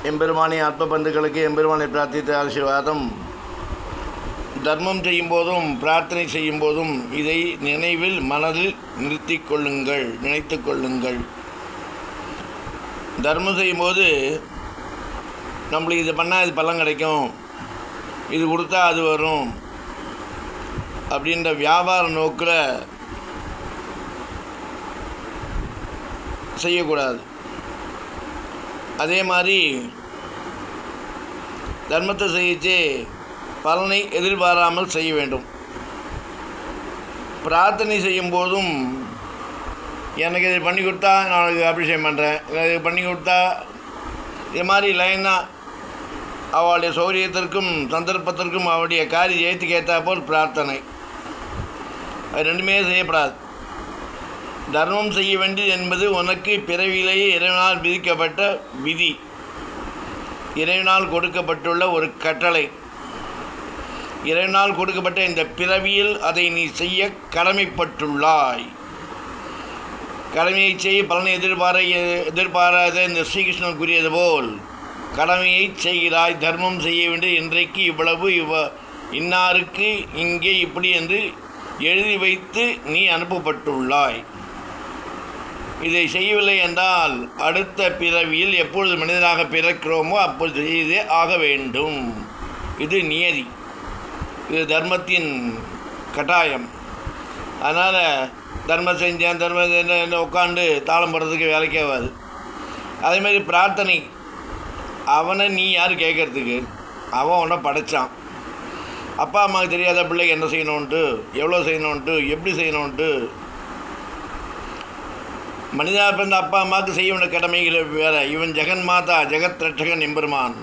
எம்பெருமானி ஆத்ம பந்துக்களுக்கு எம்பெருமானை பிரார்த்தித்த ஆசீர்வாதம். தர்மம் செய்யும் போதும் பிரார்த்தனை செய்யும் போதும் இதை நினைவில் மனதில் நினைத்து கொள்ளுங்கள். தர்மம் செய்யும்போது நம்மளுக்கு இது பண்ணால் இது பலன் கிடைக்கும், இது கொடுத்தா அது வரும் அப்படின்ற வியாபார நோக்கில் செய்யக்கூடாது. அதே மாதிரி தர்மத்தை செய்யிச்சு பலனை எதிர்பாராமல் செய்ய வேண்டும். பிரார்த்தனை செய்யும்போதும் எனக்கு இது பண்ணி கொடுத்தா நான் இது அபிஷேகம் பண்ணுறேன், இது பண்ணி கொடுத்தா இது மாதிரி லைனாக அவளுடைய சௌரியத்திற்கும் சந்தர்ப்பத்திற்கும் அவளுடைய காரிய ஜெயத்துக்கு ஏற்றா போல் பிரார்த்தனை, அது ரெண்டுமே செய்யப்படாது. தர்மம் செய்ய வேண்டியது என்பது உனக்கு பிறவிலேயே இறைவனால் விதிக்கப்பட்ட விதி, இறைவனால் கொடுக்கப்பட்டுள்ள ஒரு கட்டளை. இறைவனால் கொடுக்கப்பட்ட இந்த பிறவியில் அதை நீ செய்ய கடமைப்பட்டுள்ளாய். கடமையை செய்ய பலனை எதிர்பாராத இந்த ஸ்ரீகிருஷ்ணன் கூறியது போல் கடமையை செய்கிறாய். தர்மம் செய்ய வேண்டிய இன்றைக்கு இவ்வளவு இன்னாருக்கு இங்கே இப்படி என்று எழுதி வைத்து நீ அனுப்பப்பட்டுள்ளாய். இதை செய்யவில்லை என்றால் அடுத்த பிறவியில் எப்பொழுது மனிதனாக பிறக்கிறோமோ அப்பொழுது செய்தே ஆக வேண்டும். இது நியதி, இது தர்மத்தின் கட்டாயம். அதனால் தர்மம் செஞ்சேன் உட்காந்து தாளம் போடுறதுக்கு வேலைக்கே ஆகாது. அதேமாதிரி பிரார்த்தனை, அவனை நீ யார் கேட்குறதுக்கு? அவன் உன்னை படைத்தான். அப்பா அம்மாவுக்கு தெரியாத பிள்ளைக்கு என்ன செய்யணுன்ட்டு, எவ்வளோ செய்யணுன்ட்டு, எப்படி செய்யணுன்ட்டு. மனிதனாக பிறந்த அப்பா அம்மாவுக்கு செய்ய வேண்டிய கடமைகளை வேறு. இவன் ஜெகன் மாதா ஜெகத் ரட்சகன் எம்பெருமான்.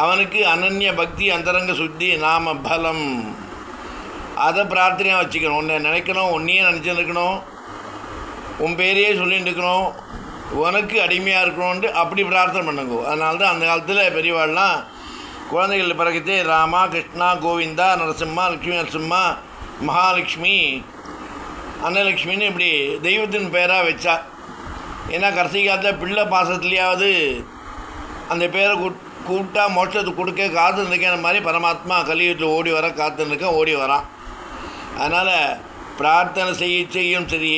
அவனுக்கு அனன்ய பக்தி அந்தரங்க சுத்தி நாம பலம். அதை பிரார்த்தனையாக வச்சுக்கணும். உன்னை நினைக்கணும், உன்னையே நினச்சிருக்கணும், உன் பேரையே சொல்லிட்டு இருக்கணும், உனக்கு அடிமையாக இருக்கணும்ன்ட்டு அப்படி பிரார்த்தனை பண்ணுங்க. அதனால தான் அந்த காலத்தில் பெரியவாள்லாம் குழந்தைகள் பிறகுத்தே ராமா கிருஷ்ணா கோவிந்தா நரசிம்மா லக்ஷ்மி நரசிம்மா மகாலட்சுமி அன்னலக்ஷ்மின்னு இப்படி தெய்வத்தின் பெயராக வச்சா. ஏன்னா கடைசி காலத்தில் பிள்ளை பாசத்துலேயாவது அந்த பேரை கூப்பிட்டா மோட்சத்துக்கு கொடுக்க காத்துருக்கேன் மாதிரி பரமாத்மா கலியுகத்தில் ஓடி வரான். அதனால் பிரார்த்தனை செய்யும் சரி,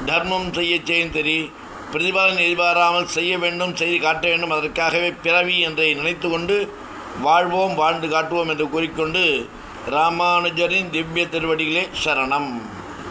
தர்மம் செய்யும் சரி, பிரதிபலன் எதிர்பாராமல் செய்ய வேண்டும், செய்து காட்ட வேண்டும். அதற்காகவே பிறவி என்றை நினைத்து கொண்டு வாழ்வோம், வாழ்ந்து காட்டுவோம் என்று கூறிக்கொண்டு ராமானுஜரின் திவ்ய திருவடிகளே சரணம்.